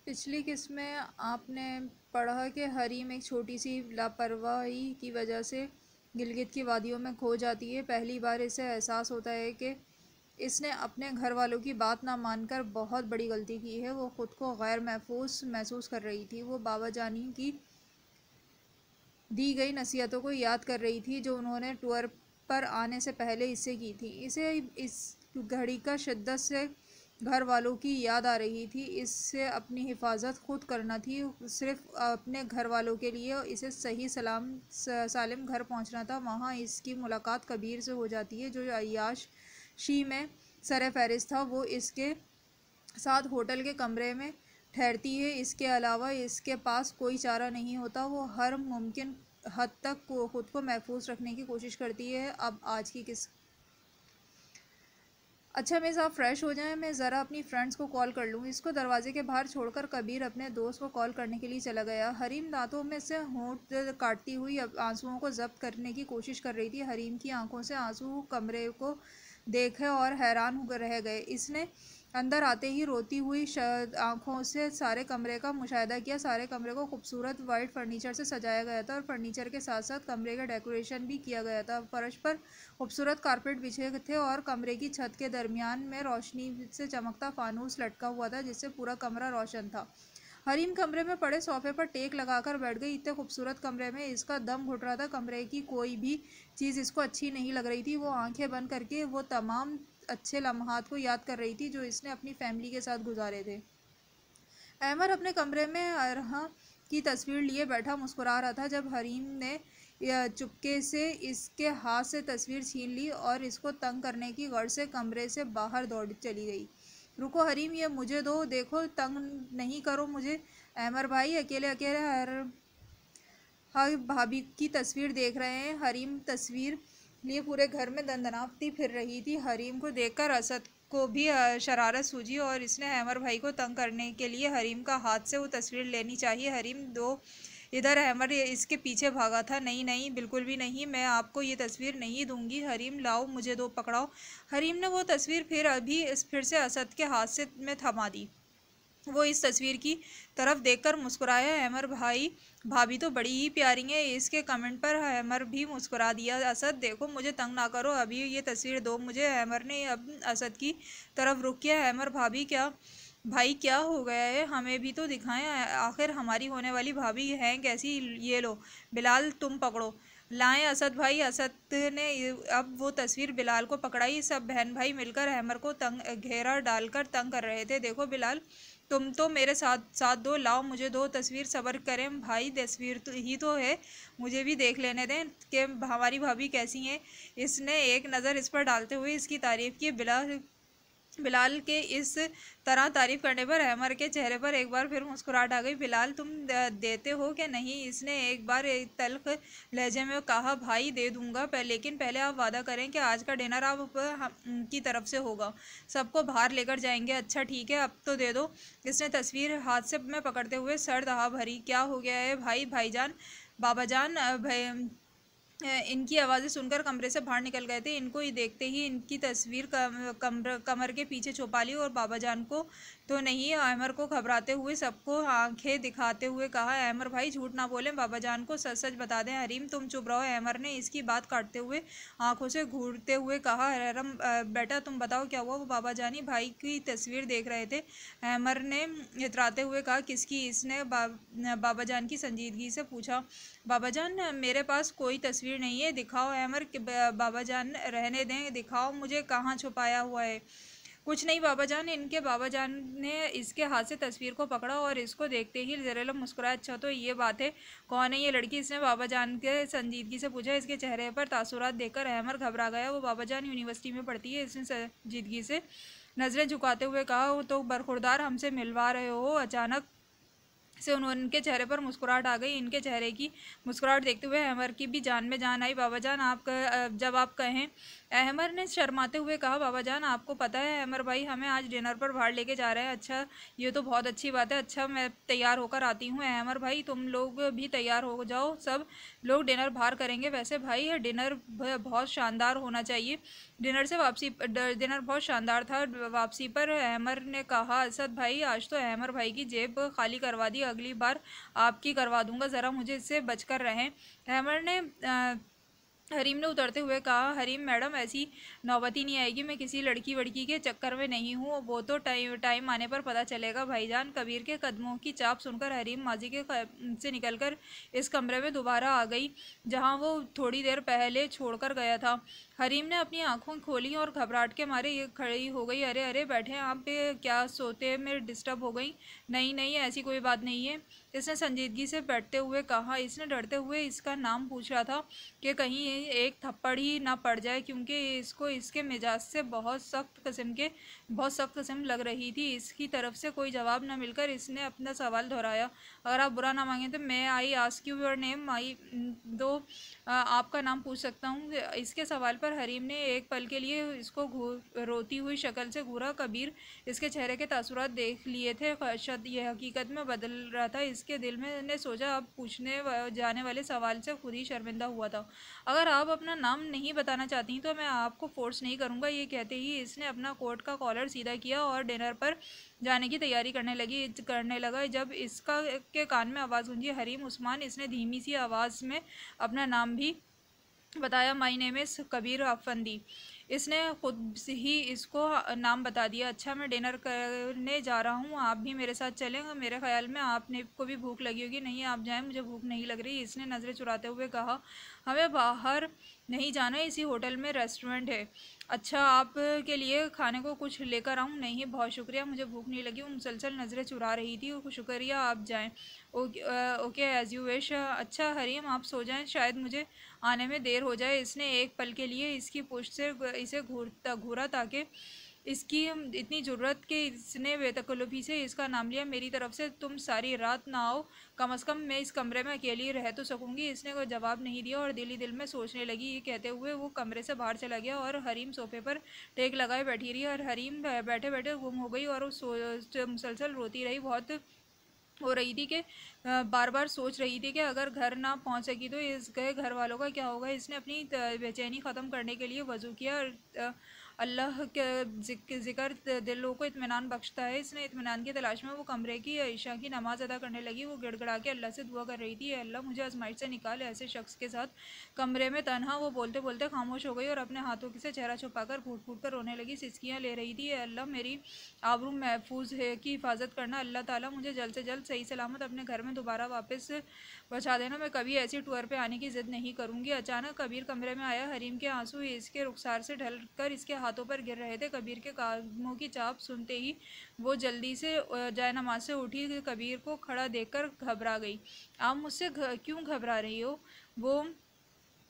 पिछली किस्त में आपने पढ़ा कि हरीम एक छोटी सी लापरवाही की वजह से गिलगित की वादियों में खो जाती है। पहली बार इसे एहसास होता है कि इसने अपने घर वालों की बात ना मानकर बहुत बड़ी गलती की है। वो खुद को गैर महफूज महसूस कर रही थी। वो बाबा जानी की दी गई नसीहतों को याद कर रही थी जो उन्होंने टूर पर आने से पहले इससे की थी। इसे इस घड़ी का शिद्दत से घर वालों की याद आ रही थी। इससे अपनी हिफाजत खुद करना थी, सिर्फ अपने घर वालों के लिए। इसे सही सालिम घर पहुंचना था। वहां इसकी मुलाकात कबीर से हो जाती है जो अय्याशी में सर फहरिस्त था। वो इसके साथ होटल के कमरे में ठहरती है। इसके अलावा इसके पास कोई चारा नहीं होता। वो हर मुमकिन हद तक खुद को महफूज रखने की कोशिश करती है। अब आज की किस अच्छा मिस, आप फ्रेश हो जाएं, मैं ज़रा अपनी फ्रेंड्स को कॉल कर लूँ। इसको दरवाजे के बाहर छोड़कर कबीर अपने दोस्त को कॉल करने के लिए चला गया। हरीम दांतों में से होंठ काटती हुई आंसुओं को जब्त करने की कोशिश कर रही थी। हरीम की आंखों से आंसू कमरे को देखे और हैरान हो रह गए। इसने अंदर आते ही रोती हुई आंखों से सारे कमरे का मुशाहिदा किया। सारे कमरे को खूबसूरत वाइट फर्नीचर से सजाया गया था और फर्नीचर के साथ साथ कमरे का डेकोरेशन भी किया गया था। फर्श पर खूबसूरत कारपेट बिछे थे और कमरे की छत के दरमियान में रोशनी से चमकता फानूस लटका हुआ था जिससे पूरा कमरा रोशन था। हरीम कमरे में पड़े सोफे पर टेक लगाकर बैठ गई। इतने खूबसूरत कमरे में इसका दम घुट रहा था। कमरे की कोई भी चीज़ इसको अच्छी नहीं लग रही थी। वो आंखें बंद करके वो तमाम अच्छे लम्हात को याद कर रही थी जो इसने अपनी फैमिली के साथ गुजारे थे। अहमद अपने कमरे में अरहा की तस्वीर लिए बैठा मुस्कुरा रहा था जब हरीम ने चुपके से इसके हाथ से तस्वीर छीन ली और इसको तंग करने की गर्ज से कमरे से बाहर दौड़ चली गई। रुको हरीम, ये मुझे दो, देखो, तंग नहीं करो मुझे। अहमद भाई अकेले अकेले हर भाभी की तस्वीर देख रहे हैं। हरीम तस्वीर लिए पूरे घर में दंदनाती फिर रही थी। हरीम को देखकर असद को भी शरारत सूझी और इसने हैमर भाई को तंग करने के लिए हरीम का हाथ से वो तस्वीर लेनी चाहिए। हरीम दो इधर, हैमर इसके पीछे भागा था। नहीं नहीं, बिल्कुल भी नहीं, मैं आपको ये तस्वीर नहीं दूंगी। हरीम लाओ, मुझे दो, पकड़ाओ। हरीम ने वो तस्वीर फिर से असद के हाथ से में थमा दी। वो इस तस्वीर की तरफ देखकर मुस्कुराया। हैमर भाई, भाभी तो बड़ी ही प्यारी है। इसके कमेंट पर हैमर भी मुस्कुरा दिया। असद देखो, मुझे तंग ना करो, अभी ये तस्वीर दो मुझे। हैमर ने अब असद की तरफ रुख किया। हैमर भाभी, क्या भाई क्या हो गया है, हमें भी तो दिखाएं, आखिर हमारी होने वाली भाभी हैं कैसी। ये लो बिलाल, तुम पकड़ो, लाएं असद भाई। असद ने अब वो तस्वीर बिलाल को पकड़ाई। सब बहन भाई मिलकर हैमर को घेरा डालकर तंग कर रहे थे। देखो बिलाल, तुम तो मेरे साथ साथ दो, लाओ मुझे दो तस्वीर, सब्र करें भाई, तस्वीर तो ही तो है, मुझे भी देख लेने दें कि हमारी भाभी कैसी हैं। इसने एक नज़र इस पर डालते हुए इसकी तारीफ़ की। बिलाल के इस तरह तारीफ करने पर हैमर के चेहरे पर एक बार फिर मुस्कुराहट आ गई। बिलाल, तुम देते हो कि नहीं, इसने एक बार एक तल्ख लहजे में कहा। भाई दे दूंगा, लेकिन पहले आप वादा करें कि आज का डिनर आप की तरफ से होगा, सबको बाहर लेकर जाएंगे। अच्छा ठीक है, अब तो दे दो। इसने तस्वीर हाथ से में पकड़ते हुए सर्द आह भरी। क्या हो गया है भाई, भाईजान, बाबा जान, भाई। इनकी आवाज़ें सुनकर कमरे से बाहर निकल गए थे। इनको ही देखते ही इनकी तस्वीर कमर के पीछे छुपा ली और बाबा जान को तो नहीं, अहमर को घबराते हुए सबको आंखें दिखाते हुए कहा। अहमर भाई झूठ ना बोलें, बाबा जान को सच सच बता दें। हरीम तुम चुप रहो। अहमर ने इसकी बात काटते हुए आंखों से घूरते हुए कहा। हरम बेटा तुम बताओ क्या हुआ। वो बाबा जानी भाई की तस्वीर देख रहे थे। अहमर ने इतराते हुए कहा। किसकी? इसने बाबा जान की संजीदगी से पूछा। बाबा जान, मेरे पास कोई तस्वीर नहीं है, दिखाओ। अहमर, बाबा जान रहने दें, दिखाओ मुझे कहाँ छुपाया हुआ है। कुछ नहीं बाबा जान। इनके बाबा जान ने इसके हाथ से तस्वीर को पकड़ा और इसको देखते ही जरेला मुस्कुराया। अच्छा तो ये बात है, कौन है ये लड़की? इसने बाबा जान के संजीदगी से पूछा। इसके चेहरे पर तासुरात देखकर अहमर घबरा गया। वो बाबा जान यूनिवर्सिटी में पढ़ती है। इसने संजीदगी से नज़रें झुकाते हुए कहा। वो तो बरखुरदार हमसे मिलवा रहे हो? अचानक से उनके चेहरे पर मुस्कुराहट आ गई। इनके चेहरे की मुस्कुराहट देखते हुए हैमर की भी जान में जान आई। बाबा जान, आप जब आप कहें अहमर ने शर्माते हुए कहा, बाबा जान आपको पता है अहमर भाई हमें आज डिनर पर बाहर लेके जा रहे हैं। अच्छा, ये तो बहुत अच्छी बात है। अच्छा, मैं तैयार होकर आती हूँ। अहमर भाई तुम लोग भी तैयार हो जाओ, सब लोग डिनर बाहर करेंगे। वैसे भाई डिनर बहुत शानदार होना चाहिए। डिनर बहुत शानदार था। वापसी पर अहमर ने कहा, असद भाई आज तो अहमर भाई की जेब खाली करवा दी, अगली बार आपकी करवा दूंगा, ज़रा मुझे इससे बचकर रहें। अहमर ने हरीम ने उतरते हुए कहा, हरीम मैडम ऐसी नौबत ही नहीं आएगी, मैं किसी लड़की वड़की के चक्कर में नहीं हूँ, वो तो टाइम टाइम आने पर पता चलेगा। भाईजान कबीर के कदमों की चाप सुनकर हरीम माजी के से निकलकर इस कमरे में दोबारा आ गई जहाँ वो थोड़ी देर पहले छोड़कर गया था। हरीम ने अपनी आंखों खोली और घबराहट के मारे ये खड़ी हो गई। अरे अरे बैठे हैं आप, क्या सोते में डिस्टर्ब हो गई? नहीं नहीं, ऐसी कोई बात नहीं है, इसने संजीदगी से बैठते हुए कहा। इसने डरते हुए इसका नाम पूछ रहा था कि कहीं एक थप्पड़ ही ना पड़ जाए, क्योंकि इसको इसके मिजाज से बहुत सख्त किस्म लग रही थी। इसकी तरफ से कोई जवाब न मिलकर इसने अपना सवाल दोहराया, अगर आप बुरा ना मांगे तो मैं I ask you your name, I दो आपका नाम पूछ सकता हूँ? इसके सवाल पर हरीम ने एक पल के लिए इसको रोती हुई शक्ल से घूरा। कबीर इसके चेहरे के तासुरात देख लिए थे, शायद यह हकीकत में बदल रहा था। इसके दिल में ने सोचा अब पूछने जाने वाले सवाल से खुद ही शर्मिंदा हुआ था। अगर आप अपना नाम नहीं बताना चाहती तो मैं आपको फोर्स नहीं करूँगा। ये कहते ही इसने अपना कोट का कॉलर सीधा किया और डिनर पर जाने की तैयारी करने लगा जब इसका के कान में आवाज़ गूंजी, हरीम उस्मान। इसने धीमी सी आवाज़ में अपना नाम भी बताया, my name is Kabir Afandi. इसने खुद ही इसको नाम बता दिया। अच्छा, मैं डिनर करने जा रहा हूँ, आप भी मेरे साथ चलेंगे? मेरे ख्याल में आपने को भी भूख लगी होगी। नहीं, आप जाएं, मुझे भूख नहीं लग रही, इसने नज़रें चुराते हुए कहा। हमें बाहर नहीं जाना, इसी होटल में रेस्टोरेंट है। अच्छा, आप के लिए खाने को कुछ लेकर आऊँ? नहीं बहुत शुक्रिया, मुझे भूख नहीं लगी। वो मुसलसल नज़रें चुरा रही थी। शुक्रिया, आप जाएं। Okay as you wish. अच्छा हरीम आप सो जाएं, शायद मुझे आने में देर हो जाए। इसने एक पल के लिए इसकी पुश्त से इसे घूरा ताकि इसकी इतनी ज़रूरत कि इसने बेतकल्लुफ़ी से इसका नाम लिया। मेरी तरफ से तुम सारी रात ना आओ, कम अज़ कम मैं इस कमरे में अकेली रह तो सकूंगी। इसने कोई जवाब नहीं दिया और दिल ही दिल में सोचने लगी। ये कहते हुए वो कमरे से बाहर चला गया और हरीम सोफे पर टेक लगाए बैठी रही और हरीम बैठे बैठे गुम हो गई और मुसलसल रोती रही। बहुत हो रही थी कि बार बार सोच रही थी कि अगर घर ना पहुंच सकी तो इस गए घर वालों का क्या होगा। इसने अपनी बेचैनी ख़त्म करने के लिए वज़ू किया और अल्लाह के ज़िक्र दिलों को इत्मीनान बख्शता है। इसने इत्मीनान की तलाश में वो कमरे की ईशा की नमाज़ अदा करने लगी। वो गिड़गड़ा के अल्लाह से दुआ कर रही थी, अल्लाह मुझे आजमाइश से निकाल, ऐसे शख्स के साथ कमरे में तन्हा। वो बोलते बोलते खामोश हो गई और अपने हाथों से चेहरा छुपाकर फूट फूट कर रोने लगी, सिसकियाँ ले रही थी। अल्लाह मेरी आबरू महफूज है की हिफाजत करना, अल्लाह ताला मुझे जल्द से जल्द सही सलामत अपने घर में दोबारा वापस पहुँचा देना। मैं कभी ऐसी टूर पे आने की ज़िद नहीं करूँगी। अचानक कबीर कमरे में आया। हरीम के आंसू इसके रुखसार से ढल कर इसके हाथों पर गिर रहे थे। कबीर के कदमों की चाप सुनते ही वो जल्दी से जाए नमाज से उठी। कबीर को खड़ा देखकर घबरा गई। आप मुझसे क्यों घबरा रही हो? वो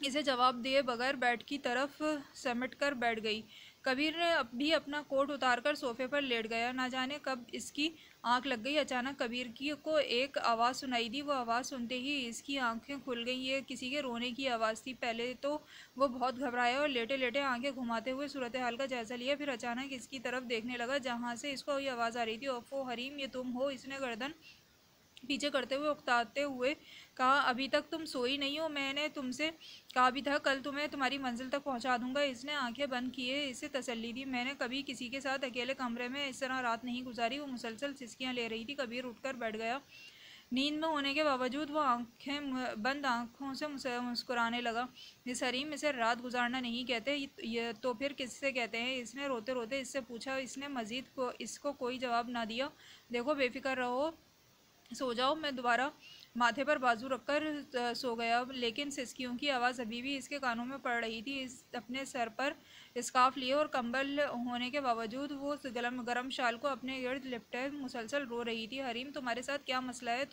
इसे जवाब दिए बगैर बेड की तरफ समेट कर बैठ गई। कबीर ने भी अपना कोट उतारकर सोफे पर लेट गया। ना जाने कब इसकी आंख लग गई। अचानक कबीर की को एक आवाज़ सुनाई दी। वो आवाज़ सुनते ही इसकी आंखें खुल गईं। ये किसी के रोने की आवाज़ थी। पहले तो वो बहुत घबराया और लेटे लेटे आंखें घुमाते हुए सूरत हाल का जायज़ा लिया। फिर अचानक इसकी तरफ देखने लगा जहाँ से इसको ये आवाज़ आ रही थी। ओफो हरीम, ये तुम हो? इसने गर्दन पीछे करते हुए उकताते हुए कहा, अभी तक तुम सोई नहीं हो? मैंने तुमसे कहा भी था कल तुम्हें तुम्हारी मंजिल तक पहुंचा दूंगा। इसने आंखें बंद किए इसे तसल्ली दी। मैंने कभी किसी के साथ अकेले कमरे में इस तरह रात नहीं गुजारी। वो मुसलसल सिसकियां ले रही थी। कबीर उठकर बैठ गया। नींद में होने के बावजूद वो बंद आंखों से मुस्कुराने लगा। मिस हरीम, इसे रात गुजारना नहीं कहते, ये तो फिर किससे कहते हैं? इसने रोते रोते इससे पूछा। इसने मजीद इसको कोई जवाब ना दिया। देखो बेफिक्र रहो, सो जाओ। मैं दोबारा माथे पर बाजू रखकर सो गया, लेकिन सिसकियों की आवाज़ अभी भी इसके कानों में पड़ रही थी। इस अपने सर पर स्कार्फ लिए और कंबल होने के बावजूद वो गरम शाल को अपने गिर्द लिपटे मुसलसल रो रही थी। हरीम, तुम्हारे साथ क्या मसला है?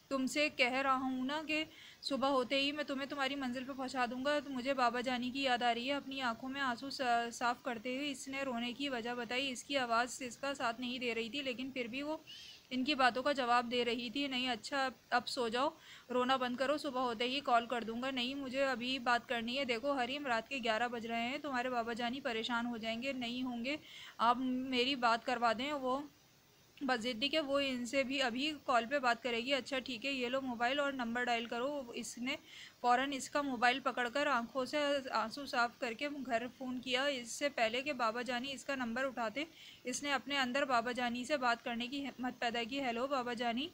तुमसे कह रहा हूँ ना कि सुबह होते ही मैं तुम्हें तुम्हारी मंजिल पर पहुँचा दूंगा। तो मुझे बाबा जानी की याद आ रही है। अपनी आंखों में आंसू साफ करते हुए इसने रोने की वजह बताई। इसकी आवाज़ इसका साथ नहीं दे रही थी, लेकिन फिर भी वो इनकी बातों का जवाब दे रही थी। नहीं, अच्छा अब सो जाओ, रोना बंद करो, सुबह होते ही कॉल कर दूंगा। नहीं, मुझे अभी बात करनी है। देखो हरीम, रात के 11 बज रहे हैं, तुम्हारे बाबा जानी परेशान हो जाएंगे। नहीं होंगे, आप मेरी बात करवा दें। वो बस ज़िद्दी के वो इनसे भी अभी कॉल पे बात करेगी। अच्छा ठीक है, ये लो मोबाइल और नंबर डायल करो। इसने फ़ौरन इसका मोबाइल पकड़कर आंखों से आंसू साफ करके घर फ़ोन किया। इससे पहले कि बाबा जानी इसका नंबर उठाते, इसने अपने अंदर बाबा जानी से बात करने की हिम्मत पैदा की। हेलो बाबा जानी।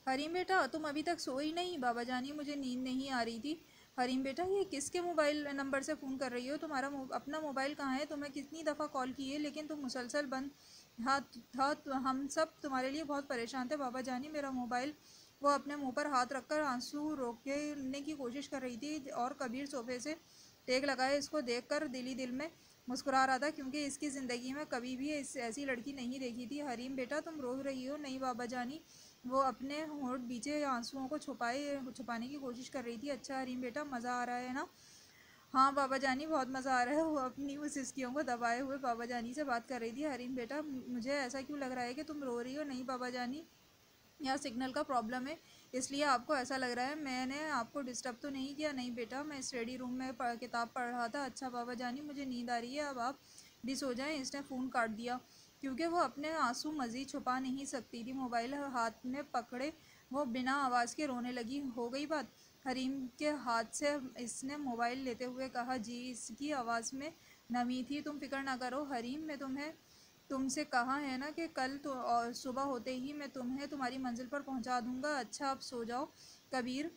हरीम बेटा, तुम अभी तक सोई नहीं? बाबा जानी, मुझे नींद नहीं आ रही थी। हरीम बेटा, ये किसके मोबाइल नंबर से फ़ोन कर रही हो? तुम्हारा अपना मोबाइल कहाँ है? तुम्हें कितनी दफ़ा कॉल की है, लेकिन तुम मुसलसल बंद। हाँ था तो हम सब तुम्हारे लिए बहुत परेशान थे। बाबा जानी, मेरा मोबाइल। वो अपने मुंह पर हाथ रखकर आंसू रोकने की कोशिश कर रही थी, और कबीर सोफे से टेक लगाए इसको देखकर दिल ही दिल में मुस्कुरा रहा था, क्योंकि इसकी ज़िंदगी में कभी भी ऐसी लड़की नहीं देखी थी। हरीम बेटा, तुम रो रही हो? नहीं बाबा जानी। वो अपने होंठ बीचे आंसुओं को छुपाने की कोशिश कर रही थी। अच्छा हरीम बेटा, मज़ा आ रहा है ना? हाँ बाबा जानी, बहुत मज़ा आ रहा है। वो अपनी उस सिसकियों को दबाए हुए बाबा जानी से बात कर रही थी। हरीम बेटा, मुझे ऐसा क्यों लग रहा है कि तुम रो रही हो? नहीं बाबा जानी, यहाँ सिग्नल का प्रॉब्लम है, इसलिए आपको ऐसा लग रहा है। मैंने आपको डिस्टर्ब तो नहीं किया? नहीं बेटा, मैं स्टडी रूम में किताब पढ़ रहा था। अच्छा बाबा जानी, मुझे नींद आ रही है, अब आप भी सो जाएं। इसने फ़ोन काट दिया, क्योंकि वो अपने आंसू मज़ीद छुपा नहीं सकती थी। मोबाइल हाथ में पकड़े वो बिना आवाज़ के रोने लगी। हो गई बात? हरीम के हाथ से इसने मोबाइल लेते हुए कहा। जी, इसकी आवाज़ में नमी थी। तुम फिक्र ना करो हरीम, मैं तुमसे कहा है ना कि कल तो और सुबह होते ही मैं तुम्हें तुम्हारी मंजिल पर पहुंचा दूंगा। अच्छा अब सो जाओ। कबीर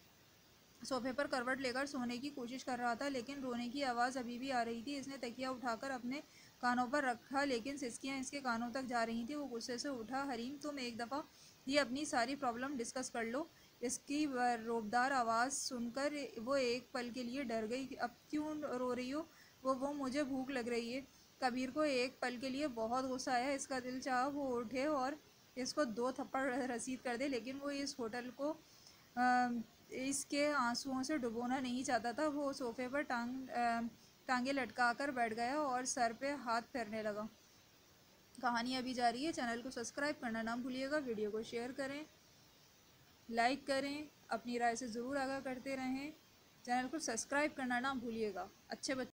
सोफे पर करवट लेकर सोने की कोशिश कर रहा था, लेकिन रोने की आवाज़ अभी भी आ रही थी। इसने तकिया उठाकर अपने कानों पर रखा, लेकिन सिसकियां इसके कानों तक जा रही थी। वो गुस्से से उठा। हरीम, तुम एक दफ़ा ये अपनी सारी प्रॉब्लम डिस्कस कर लो। इसकी रोबदार आवाज़ सुनकर वो एक पल के लिए डर गई। अब क्यों रो रही हो? वो मुझे भूख लग रही है। कबीर को एक पल के लिए बहुत गुस्सा आया। इसका दिल चाहा वो उठे और इसको 2 थप्पड़ रसीद कर दे, लेकिन वो इस होटल को इसके आंसुओं से डुबोना नहीं चाहता था। वो सोफे पर टांगे लटकाकर बैठ गया और सर पे हाथ फेरने लगा। कहानी अभी जारी है। चैनल को सब्सक्राइब करना ना भूलिएगा। वीडियो को शेयर करें, लाइक करें, अपनी राय से ज़रूर आगाह करते रहें। चैनल को सब्सक्राइब करना ना भूलिएगा। अच्छे बच्चे